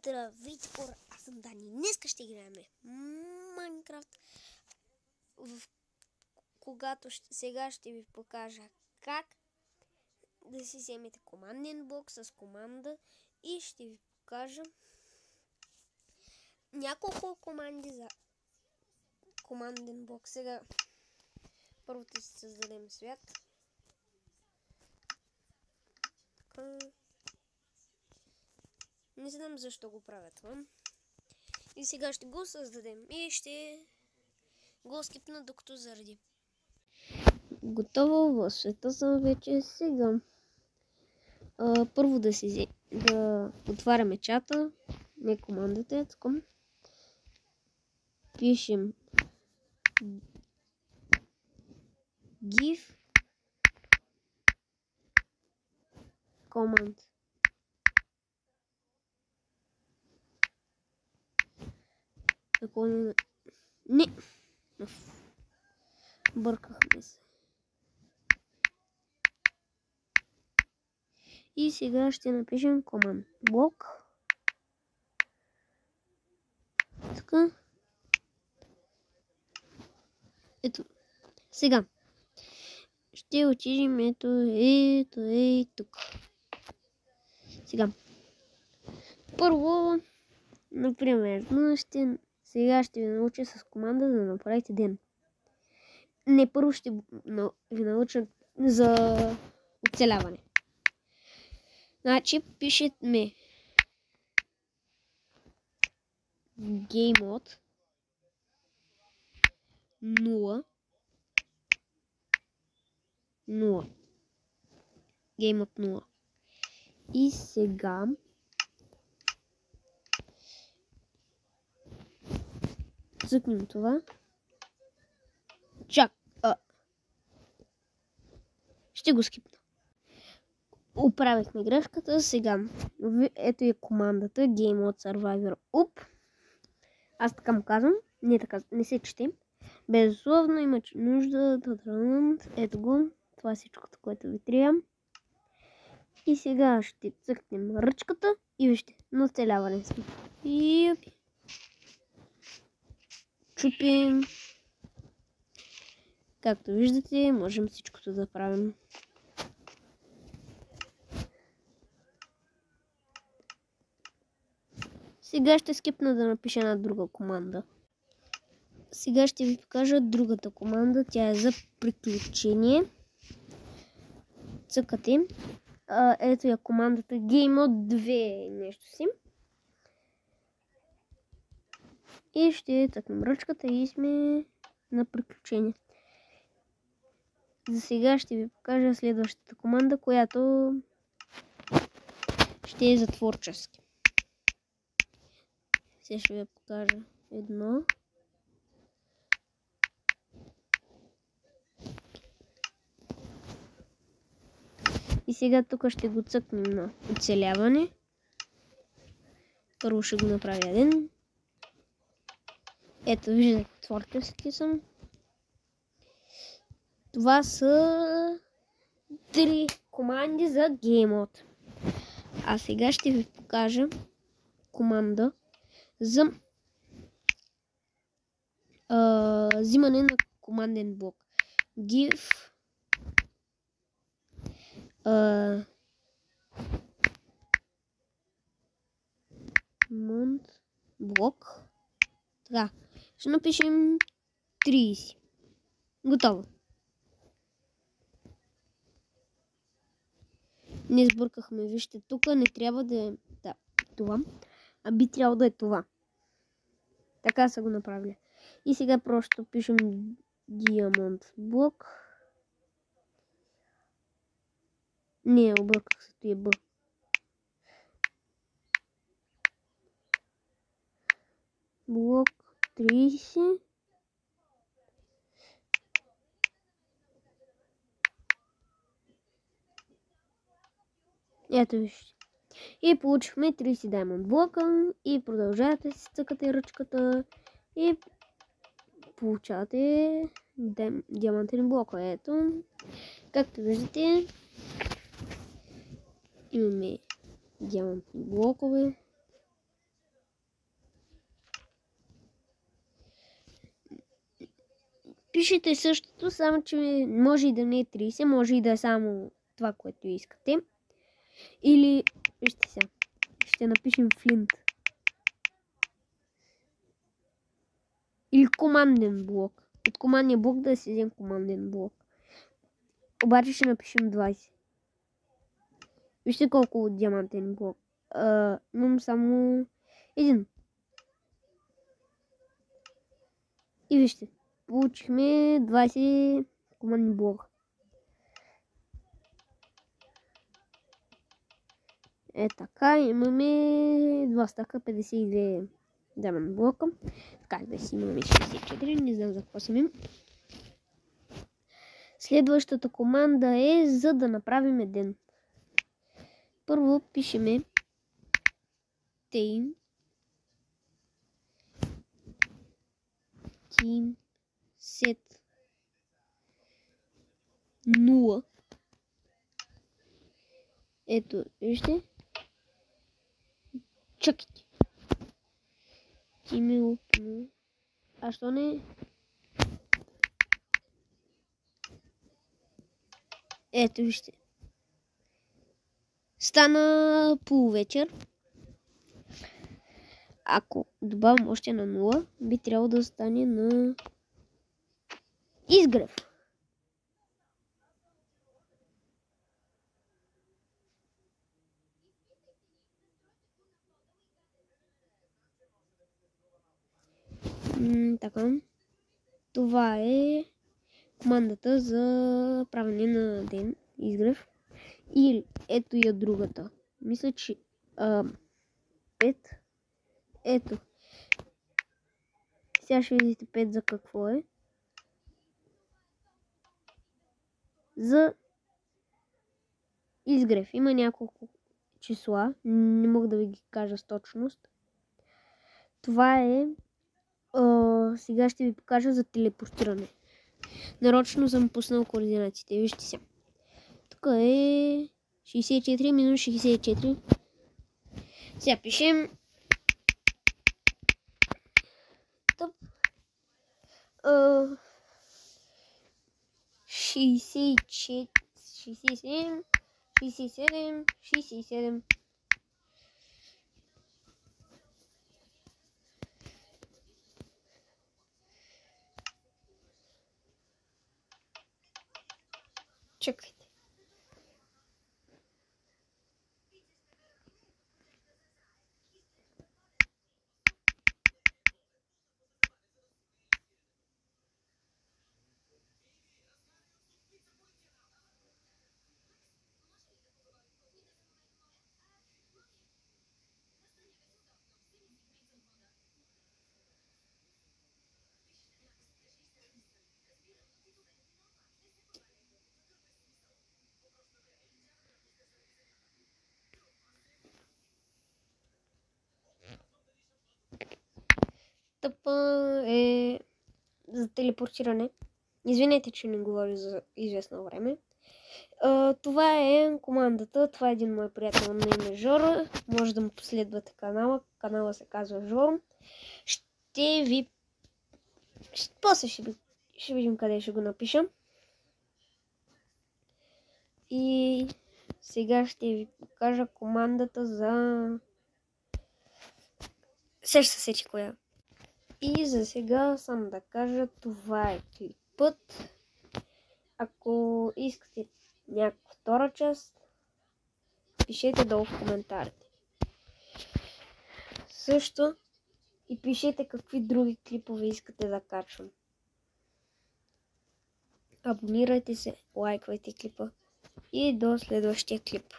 Здравейте хора, аз съм Дани. Днеска ще играем Майнкрафт, сега ще ви покажа как да си вземете команден блок с команда и ще ви покажа няколко команди за команден блок. Сега първо ще си създадем свят. Не знам защо го правя това. И сега ще го създадем и ще го скипна докато заради. Готово, в света съм вече. Сега първо да отваряме чата, не командата, така. Пишем give command. Не. Бъркахме се. И сега ще напишем command блок. Така. Ето. Сега. Ще отидем ето тук. Сега. Първо, например, сега ще ви науча с команда да направите ден. Не, първо ще ви науча за оцеляване. Значи пишете game mode 0 game mode 0 и сега цъкнем това. Ще го скипна. Оправихме грешката. Сега ето е командата Game Mode Survivor Up. Аз така му казвам. Не се чете. Безусловно има нужда да тръгнат. Ето го. Това е всичкото, което ви трябва. И сега ще цъкнем ръчката и вижте, на оцеляване сме. Чупим. Както виждате, можем всичкото да правим. Сега ще скипна да напиша една друга команда. Сега ще ви покажа другата команда. Тя е за приключение. Цъкате. Ето е командата Game Mode 2 нещо си. И ще цъкнем ръчката и сме на приключение. За сега ще ви покажа следващата команда, която ще е за творчески. Сега ще ви покажа едно. И сега тук ще го цъкнем на оцеляване. Първо ще го направя един. Ето, виждате, творчески съм. Това са 3 команди за Game Mode. А сега ще ви покажа команда за взимане на команден блок. Give command блок. Така, ще напишем 30. Готово. Не сбъркахме, вижте, тук не трябва да е това, а би трябвало да е това. Така са го направили. И сега просто пишем диамант блок. Не, обърках се, това е Б. Блок 30. Ето вижте. И получихме 30 даймонд блока и продължавате си цъкате ръчката и получавате диамантен блок. Ето, както виждате, имаме диамантни блокове. Пишете същото, само че може и да не е 30, може и да е само това, което искате. Или, вижте сега, ще напишем Flint. Или команден блок. От командния блок да си взем команден блок. Обаче ще напишем 20. Вижте колко диамантен блок. Имам само един. И вижте, получихме 20 командни блока. Така, имаме 2 стака 52 диамантни блока. Така, да си имаме 64, не знам за какво съм им. Следващата команда е за да направим ден. Първо пишеме team set 0. Ето, вижте. Чакайте. Team up. А що не? Ето, вижте. Стана полувечер. Ако добавим още на 0, би трябвало да стане на изгрев. Така. Това е командата за правене на ден, изгрев. Или ето я другата. Мисля, че 5. Ето. Сега ще видите 5 за какво е. За изгрев. Има няколко числа. Не мога да ви ги кажа с точност. Това е... сега ще ви покажа за телепортиране. Нарочно съм пуснал координатите. Вижте сега. Тук е 64 минус 64. Сега пишем 67. Чакайте. Тъпа е за телепортиране. Извинете, че не говоря за известно време. Това е командата. Това е един мой приятел на име Жоро. Може да му последвате канала. Канала се казва Жоро. Ще ви... После ще видим къде ще го напишем. И сега ще ви покажа командата за... Сеща се сечи коя. И за сега само да кажа, това е клипът. Ако искате някаква втора част, пишете долу в коментарите. Също и пишете какви други клипове искате да качвам. Абонирайте се, лайквайте клипа и до следващия клип.